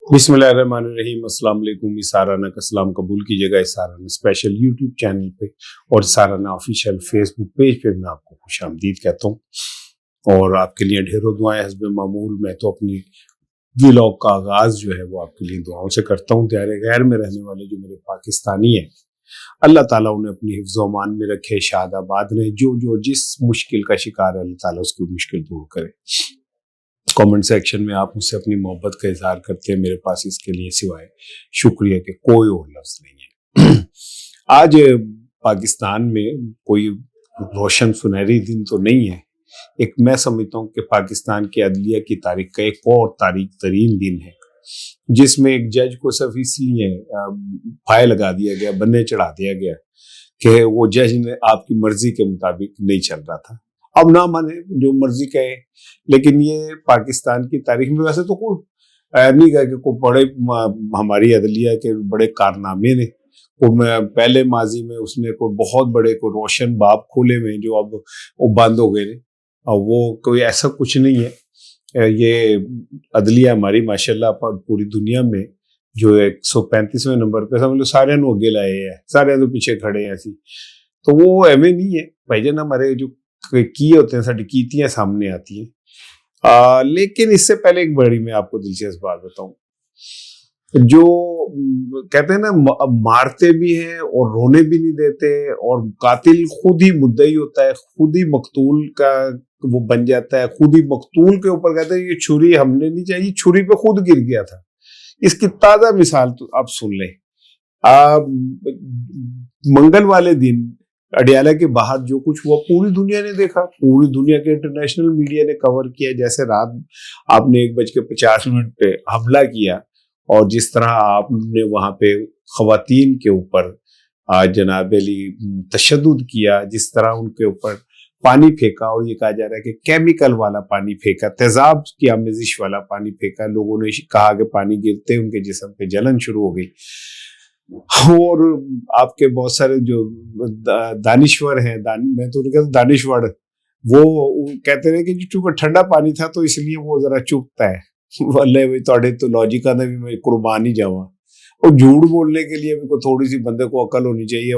बिस्मिल्लाहिर्रहमानिर्रहीम। अस्सलाम वालेकुम। इसाराना का सलाम कबूल कीजिएगा। इसाराना स्पेशल यूट्यूब चैनल पे और इसाराना ऑफिशियल फेसबुक पेज पे मैं आपको खुशामदीद कहता हूँ और आपके लिए ढेरों दुआएं हस्ब मामूल। मैं तो अपनी व्लॉग का आगाज जो है वो आपके लिए दुआओं से करता हूँ। दायरे गैर में रहने वाले जो मेरे पाकिस्तानी हैं, अल्लाह ताला उन्हें अपनी हिफ्ज़ व अमान में रखे, शादाबाद रहे। जो जो जिस मुश्किल का शिकार है, अल्लाह ताला उसकी मुश्किल दूर करे। कमेंट सेक्शन में आप मुझसे अपनी मोहब्बत का इजहार करते हैं, मेरे पास इसके लिए सिवाय शुक्रिया के कोई और लफ्ज नहीं है। आज पाकिस्तान में कोई रोशन सुनहरी दिन तो नहीं है। एक मैं समझता हूँ कि पाकिस्तान की अदलिया की तारीख का एक और तारीख तरीन दिन है, जिसमें एक जज को सिर्फ इसलिए फाय लगा दिया गया, बन्ने चढ़ा दिया गया कि वो जज ने आपकी मर्जी के मुताबिक नहीं चल रहा था। अब ना माने जो मर्जी कहे, लेकिन ये पाकिस्तान की तारीख में वैसे तो कोई नहीं कहा कि कोई बड़े हमारी अदलिया के बड़े कारनामे ने को पहले माजी में उसने कोई बहुत बड़े को रोशन बाब खोले में जो अब वो बंद हो गए ने, और वो कोई ऐसा कुछ नहीं है। ये अदलिया हमारी माशाल्लाह पूरी दुनिया में जो 135वें नंबर पे समझ लो सारे अगे लाए हैं, सारे तो पीछे खड़े हैं ऐसी। तो वो एवं नहीं है भाईजान, हमारे जो की होते हैं साड़ी कीतियां सामने आती हैं। लेकिन इससे पहले एक बड़ी मैं आपको दिलचस्प बात बताऊं। जो कहते हैं ना, मारते भी हैं और रोने भी नहीं देते, और कातिल खुद ही मुद्दई होता है, खुद ही मकतूल का वो बन जाता है। खुद ही मकतूल के ऊपर कहते हैं ये छुरी हमने नहीं चाहिए, छुरी पे खुद गिर गया था। इसकी ताजा मिसाल तो आप सुन लें। मंगल वाले दिन अडियाला के बाहर जो कुछ हुआ पूरी दुनिया ने देखा, पूरी दुनिया के इंटरनेशनल मीडिया ने कवर किया। जैसे रात आपने 1:50 पे हमला किया और जिस तरह आपने वहां पे खवातीन के ऊपर जनाब अली तशद्दुद किया, जिस तरह उनके ऊपर पानी फेंका, और ये कहा जा रहा है कि केमिकल वाला पानी फेंका, तेजाब की आमेजिश वाला पानी फेंका। लोगों ने कहा कि पानी गिरते उनके जिस्म पे जलन शुरू हो गई। और आपके बहुत सारे जो दानिश्वर हैं, मैं तो कहता दानिश्वर, वो कहते रहे कि चूंकि ठंडा पानी था तो इसलिए वो जरा चुभता है। वाले भाई थोड़े तो लॉजिका ने भी मैं कुर्बान ही जावा। और झूठ बोलने के लिए भी को थोड़ी सी बंदे को अकल होनी चाहिए।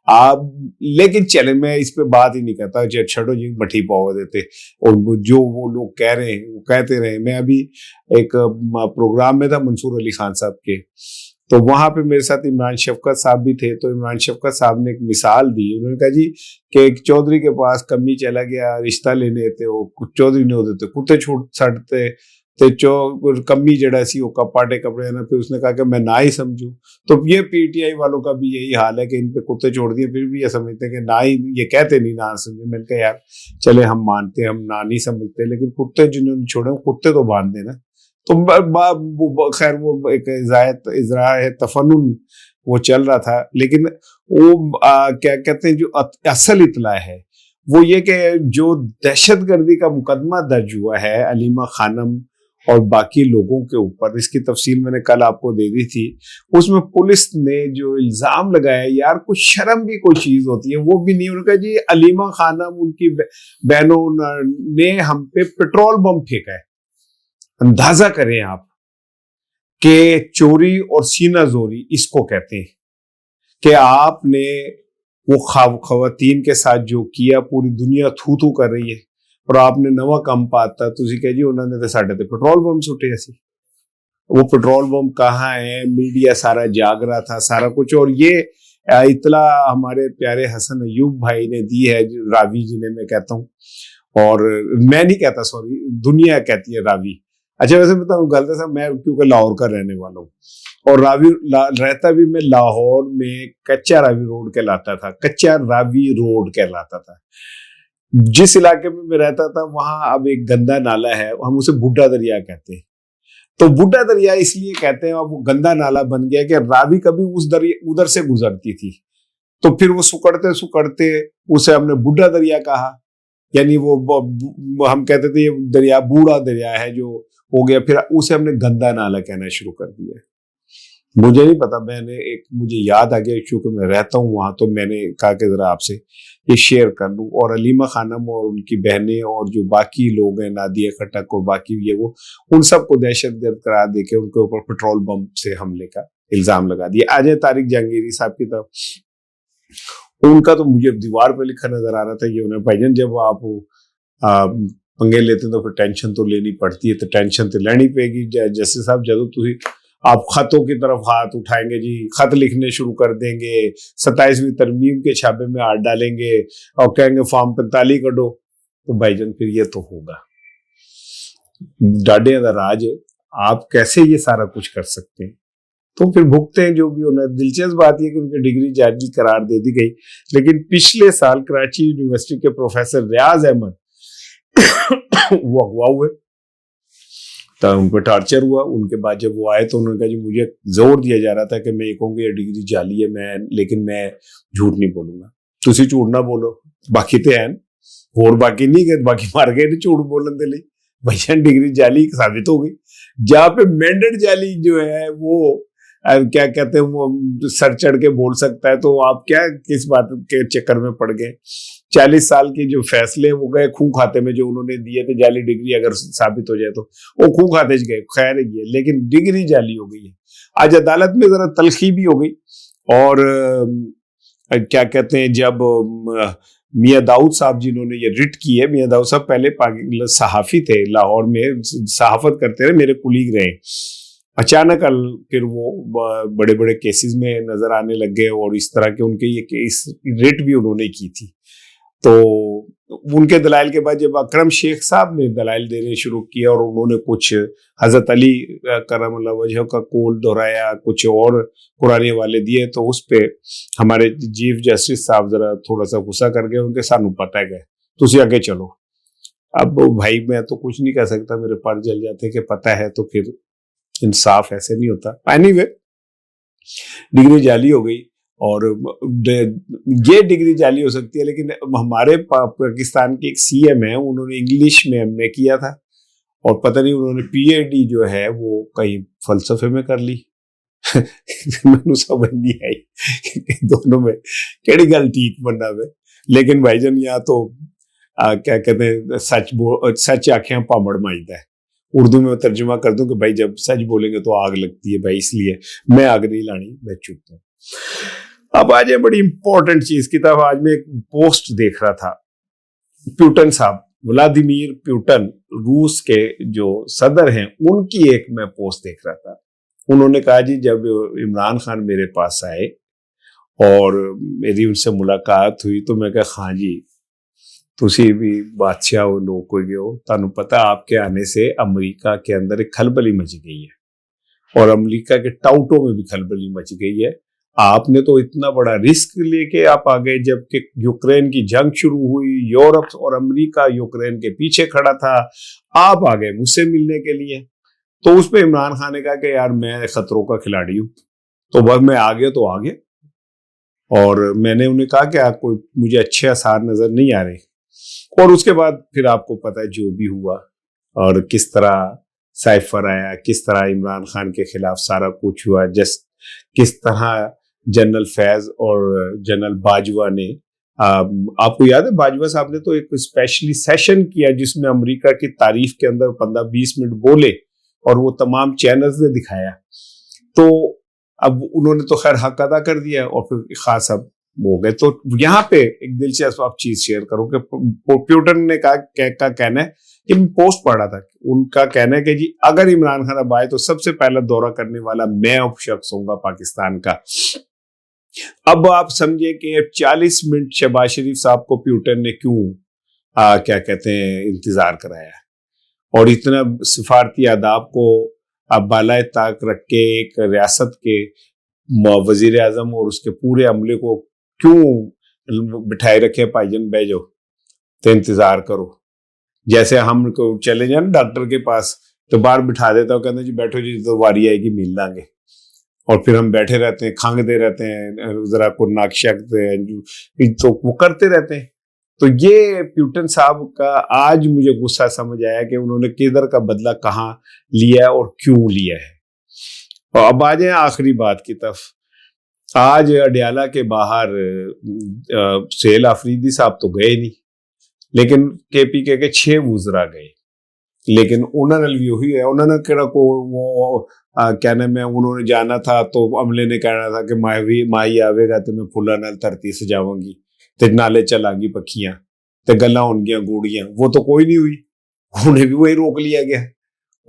आप लेकिन चले, मैं इस पे बात ही नहीं करता, छठो जी मठी पाव देते, और जो वो लोग कह रहे हैं वो कहते रहे। मैं अभी एक प्रोग्राम में था मंसूर अली खान साहब के, तो वहां पे मेरे साथ इमरान शफकत साहब भी थे। तो इमरान शफकत साहब ने एक मिसाल दी। उन्होंने कहा जी कि एक चौधरी के पास कमी चला गया रिश्ता लेने थे, वो चौधरी ने होते थे कुत्ते छूट छड़ते ते कमी जड़ा सी वो कपाटे कपड़े ना। फिर उसने कहा कि मैं ना ही समझू। तो ये पीटीआई वालों का भी यही हाल है कि इन पे कुत्ते छोड़ दिए, फिर भी ये समझते हैं कि ना ही, ये कहते नहीं ना समझे। मैंने कहा यार चले हम मानते हैं, हम ना नहीं समझते, लेकिन कुत्ते जिन्होंने छोड़े कुत्ते तो बांध देना। तो खैर वो एक इज़राए तफन्नुन वो चल रहा था, लेकिन वो क्या कहते हैं, जो असल इतला है वो ये कि जो दहशतगर्दी का मुकदमा दर्ज हुआ है अलीमा खानम और बाकी लोगों के ऊपर, इसकी तफसील मैंने कल आपको दे दी थी। उसमें पुलिस ने जो इल्जाम लगाया, यार कुछ शर्म भी कोई चीज होती है वो भी नहीं। उनका जी अलीमा खानम उनकी बहनों ने हम पे पेट्रोल बम फेंका है। अंदाजा करें आप कि चोरी और सीना जोरी इसको कहते हैं कि आपने वो खवातीन के साथ जो किया, पूरी दुनिया थू थू कर रही है, और आपने नवा कम पाता तुझे कह जी उन्होंने तो साढ़े पेट्रोल बम सुटे ऐसे। वो पेट्रोल बम कहाँ है, मीडिया सारा जाग रहा था, सारा कुछ। और ये इतला हमारे प्यारे हसन अयूब भाई ने दी है, रावी जी ने, मैं कहता हूँ, और मैं नहीं कहता, सॉरी दुनिया कहती है रावी। अच्छा वैसे बताऊँ गलत है, मैं क्योंकि लाहौर का रहने वाला हूँ, और रावी रहता भी मैं लाहौर में कच्चा रावी रोड कहलाता था, कच्चा रावी रोड कहलाता था। जिस इलाके में मैं रहता था वहां अब एक गंदा नाला है, हम उसे बुड्ढा दरिया कहते हैं। तो बुड्ढा दरिया इसलिए कहते हैं, अब वो गंदा नाला बन गया कि रावी कभी उस दरिया उधर से गुजरती थी, तो फिर वो सुकड़ते सुकड़ते उसे हमने बुड्ढा दरिया कहा। यानी वो हम कहते थे ये दरिया बूढ़ा दरिया है जो हो गया, फिर उसे हमने गंदा नाला कहना शुरू कर दिया। मुझे नहीं पता, मैंने एक मुझे याद आ गया चूंकि मैं रहता हूँ वहां, तो मैंने कहा कि जरा आपसे ये शेयर कर लूं। और अलीमा खानम और उनकी बहनें और जो बाकी लोग हैं, नादिया खटक और बाकी ये वो, उन सबको दहशतगर्द करार देके उनके ऊपर पेट्रोल बम से हमले का इल्जाम लगा दिया। आज तारिक जहांगीरी साहब की तरफ, उनका तो मुझे दीवार पे लिखा नजर आ रहा था, ये उन्हें भाईजान जब आप पंगे लेते तो फिर टेंशन तो लेनी पड़ती है, तो टेंशन तो लेनी पेगी जस्टिस साहब, जब तुम आप खतों की तरफ हाथ उठाएंगे जी, खत लिखने शुरू कर देंगे, 27वीं तरमीम के छापे में हाथ डालेंगे और कहेंगे फॉर्म 45 करो, तो भाईजान फिर ये तो होगा। डाडे का राज है, आप कैसे ये सारा कुछ कर सकते हैं? तो फिर भुगते हैं जो भी होना। दिलचस्प बात यह कि उनकी डिग्री जाली करार दे दी गई, लेकिन पिछले साल कराची यूनिवर्सिटी के प्रोफेसर रियाज अहमद वो अगवा हुए, तो उन पर टार्चर हुआ। उनके बाद जब वो आए तो उन्होंने कहा जी मुझे जोर दिया जा रहा था कि मैं ये कहूँगा ये डिग्री जाली है, लेकिन मैं झूठ नहीं बोलूंगा। तुसी झूठ ना बोलो, बाकी तो है और बाकी नहीं गए, बाकी मार गए नहीं झूठ बोलने के लिए। भैया डिग्री जाली साबित हो गई। जहाँ पे मैंडेट जाली जो है वो क्या कहते हैं, वो सर चढ़ के बोल सकता है, तो आप क्या किस बात के चक्कर में पड़ गए? 40 साल के जो फैसले वो गए खूं खाते में, जो उन्होंने दिए थे जाली डिग्री अगर साबित हो जाए तो वो खूं खाते गए, खैर ये, लेकिन डिग्री जाली हो गई है। आज अदालत में जरा तलखी भी हो गई, और क्या कहते हैं, जब मियां दाऊद साहब जिन्होंने ये रिट की है, मियां दाऊद साहब पहले सहाफी थे, लाहौर में सहाफत करते रहे, मेरे कुलीग रहे। अचानक फिर वो बड़े बड़े केसेस में नजर आने लग गए, और इस तरह के उनके ये केस रिट भी उन्होंने की थी। तो उनके दलाइल के बाद जब अकरम शेख साहब ने दलाइल देने शुरू किया और उन्होंने कुछ हजरत अली करमल्लाह वजह का कौल दोहराया, कुछ और कुरानी वाले दिए, तो उस पे हमारे चीफ जस्टिस साहब जरा थोड़ा सा गुस्सा कर गए। उनके सानू पता है तुसी आगे चलो। अब भाई मैं तो कुछ नहीं कह सकता, मेरे पर जल जाते कि पता है, तो फिर इंसाफ ऐसे नहीं होता। एनीवे डिग्री जाली हो गई, और ये डिग्री जाली हो सकती है, लेकिन हमारे पाकिस्तान के एक सीएम है, उन्होंने इंग्लिश में एमए किया था, और पता नहीं उन्होंने पीएचडी जो है वो कहीं फलसफे में कर ली। मैंने समझ नहीं आई दोनों में केड़ी गल ठीक बनना है। लेकिन भाईजान यहाँ तो क्या कहते हैं, सच आंखें पामड़ माइदा है। उर्दू में तर्जुमा कर दूं कि भाई जब सच बोलेंगे तो आग लगती है भाई, इसलिए मैं आग नहीं लानी, मैं चुप हूं। अब आज ये बड़ी इंपॉर्टेंट चीज की तरफ, आज मैं एक पोस्ट देख रहा था। प्यूटन साहब, व्लादिमीर प्यूटन, रूस के जो सदर हैं, उनकी एक मैं पोस्ट देख रहा था। उन्होंने कहा जी जब इमरान खान मेरे पास आए और मेरी उनसे मुलाकात हुई, तो मैं कहा हाँ जी तुसी भी बादशाह हो, लोग कोई हो, तानू पता आपके आने से अमेरिका के अंदर एक खलबली मच गई है, और अमेरिका के टाउटों में भी खलबली मच गई है। आपने तो इतना बड़ा रिस्क लेके आप आ गए, जबकि यूक्रेन की जंग शुरू हुई, यूरोप और अमेरिका यूक्रेन के पीछे खड़ा था, आप आ गए मुझसे मिलने के लिए। तो उस पे इमरान खान ने कहा कि यार मैं खतरों का खिलाड़ी हूं, तो बस मैं आ गया तो आ गया। और मैंने उन्हें कहा कि आप कोई मुझे अच्छे आसार नजर नहीं आ रहे। और उसके बाद फिर आपको पता है जो भी हुआ, और किस तरह साइफर आया, किस तरह इमरान खान के खिलाफ सारा कुछ हुआ, किस तरह जनरल फैज और जनरल बाजवा ने, आपको याद है बाजवा साहब ने तो एक स्पेशली सेशन किया जिसमें अमेरिका की तारीफ के अंदर 15-20 मिनट बोले, और वो तमाम चैनल्स ने दिखाया। तो अब उन्होंने तो खैर हक अदा कर दिया, और फिर खास अब हो गए। तो यहाँ पे एक दिलचस्प आप चीज शेयर करूं कि प्यूटन ने कहा का कहना है कि मैं पोस्ट पढ़ रहा था, उनका कहना है कि जी अगर इमरान खान अब आए तो सबसे पहला दौरा करने वाला मैं शख्स होऊंगा पाकिस्तान का। अब आप समझे कि 40 मिनट शहबाज शरीफ साहब को प्यूटन ने क्यों क्या कहते हैं इंतजार कराया, और इतना सिफारती आदाब को अब बालाए ताक रख के एक रियासत के वजीर आजम और उसके पूरे अमले को क्यों बिठाए रखे, भाईजान बैठो तो इंतजार करो। जैसे हम को चले जाए डॉक्टर के पास तो बाहर बिठा देता हूँ, कहते जी बैठो जी तो वारी आएगी मिल लांगे, और फिर हम बैठे रहते हैं, खांगते रहते हैं, जरा को नाक शकते हैं, तो वो करते रहते हैं। तो ये प्यूटन साहब का आज मुझे गुस्सा समझ आया कि उन्होंने किधर का बदला कहाँ लिया और क्यों लिया है। اور اب آ جائیں آخری بات کی طرف. آج اڈیالہ کے باہر سہیل آفریدی صاحب تو گئے نہیں, لیکن کے پی کے 6 وزراء گئے. لیکن انہوں نے بھی وہی ہے, انہوں نے کہا کو وہ کیا نام ہے, انہوں نے جانا تھا تو عملے نے کہنا تھا کہ ماہی آوے گا تو میں پھلا نال دھرتی سجاواں گی تے نالے چلاں گی پکھیاں تے گلاں ہون گیاں گوڑیاں. وہ تو کوئی نہیں ہوئی, انہیں بھی وہی روک لیا گیا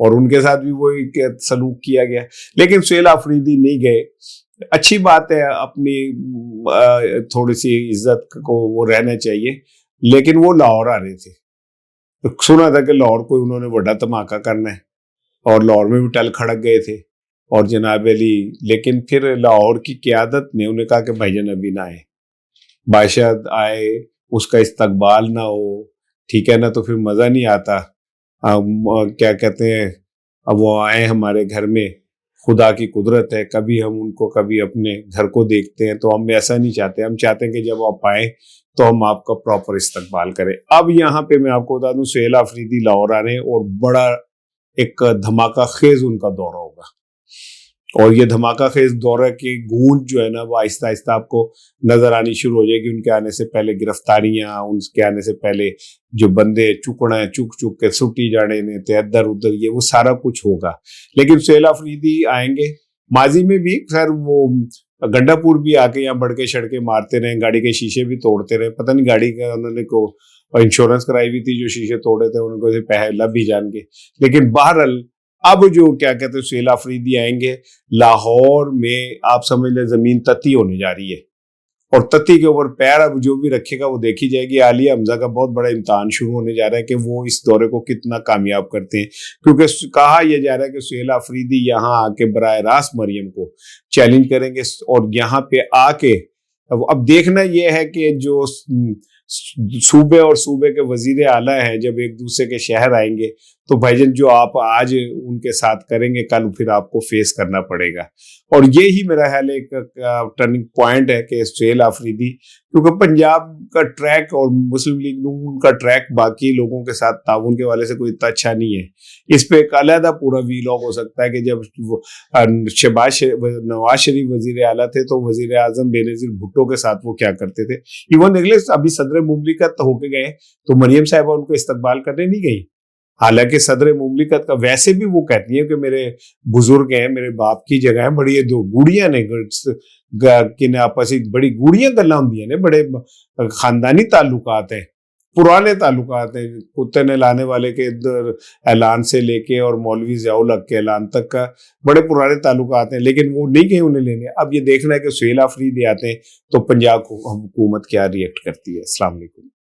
اور ان کے ساتھ بھی وہی سلوک کیا گیا. لیکن سہیل آفریدی نہیں گئے. اچھی بات ہے, اپنی تھوڑی سی عزت کو وہ رہنا چاہیے. لیکن وہ لاہور آ رہے تھے, سنا تھا کہ لاہور کو انہوں نے بڑا دھماکہ کرنا ہے, اور لاہور میں بھی ٹل کھڑک گئے تھے. اور جناب علی, لیکن پھر لاہور کی قیادت نے انہیں کہا کہ بھائی جان ابھی نہ آئے, بادشاہ آئے اس کا استقبال نہ ہو, ٹھیک ہے نا, تو پھر مزہ نہیں آتا. کیا کہتے ہیں, اب وہ آئے ہمارے گھر میں, خدا کی قدرت ہے, کبھی ہم ان کو کبھی اپنے گھر کو دیکھتے ہیں, تو ہم ایسا نہیں چاہتے. ہم چاہتے ہیں کہ جب آپ آئیں تو ہم آپ کا پراپر استقبال کریں. اب یہاں پہ میں آپ کو بتا دوں, سہیل آفریدی لاہور آ رہے ہیں اور بڑا ایک دھماکہ خیز ان کا دورہ ہوگا. اور یہ دھماکہ خیز دورہ کی گونج جو ہے نا, وہ آہستہ آہستہ آپ کو نظر آنی شروع ہو جائے گی. ان کے آنے سے پہلے گرفتاریاں, ان کے آنے سے پہلے جو بندے چکنا ہے چک کے سٹی جانے نے تے ادھر ادھر, یہ وہ سارا کچھ ہوگا. لیکن سہیل آفریدی آئیں گے. ماضی میں بھی خیر وہ گنڈا پور بھی آ کے یہاں بڑکے شڑکے مارتے رہے, گاڑی کے شیشے بھی توڑتے رہے. پتہ نہیں گاڑی کا انہوں نے کو انشورنس کرائی ہوئی تھی, جو شیشے توڑے تھے ان کو پیسے لب بھی جان کے. لیکن بہرحال اب جو کیا کہتے ہیں, سہیل آفریدی آئیں گے لاہور میں, آپ سمجھ لیں زمین تتی ہونے جا رہی ہے, اور تتی کے اوپر پیر اب جو بھی رکھے گا وہ دیکھی جائے گی. عالیہ حمزہ کا بہت بڑا امتحان شروع ہونے جا رہا ہے کہ وہ اس دورے کو کتنا کامیاب کرتے ہیں, کیونکہ کہا یہ جا رہا ہے کہ سہیل آفریدی یہاں آ کے براہ راست مریم کو چیلنج کریں گے. اور یہاں پہ آ کے اب دیکھنا یہ ہے کہ جو صوبے اور صوبے کے وزیر اعلیٰ ہیں جب ایک دوسرے کے شہر آئیں گے تو بھائی جان جو آپ آج ان کے ساتھ کریں گے کل پھر آپ کو فیس کرنا پڑے گا. اور یہی میرا خیال ایک ٹرننگ پوائنٹ ہے کہ سہیل آفریدی, کیونکہ پنجاب کا ٹریک اور مسلم لیگ نون کا ٹریک باقی لوگوں کے ساتھ تعاون کے والے سے کوئی اتنا اچھا نہیں ہے. اس پہ ایک علیحدہ پورا ویلاگ ہو سکتا ہے کہ جب نواز شریف وزیر اعلیٰ تھے تو وزیر اعظم بینظیر بھٹو کے ساتھ وہ کیا کرتے تھے. ایون اگلے ابھی صدر مملکت ہو کے گئے تو مریم صاحبہ ان کو استقبال کرنے نہیں گئی, حالانکہ صدر مملکت کا ویسے بھی وہ کہتی ہیں کہ میرے بزرگ ہیں, میرے باپ کی جگہ ہے, بڑی دو گوڑیاں نے کن آپس بڑی گوڑیاں گلاں ہوندیاں نے, بڑے خاندانی تعلقات ہیں, پرانے تعلقات ہیں. کتے نے لانے والے کے اعلان سے لے کے اور مولوی ضیاء الحق کے اعلان تک کا بڑے پرانے تعلقات ہیں, لیکن وہ نہیں گئے انہیں لینے. اب یہ دیکھنا ہے کہ سہیل آفریدی آتے ہیں تو پنجاب حکومت کیا ریئیکٹ کرتی ہے. السلام علیکم.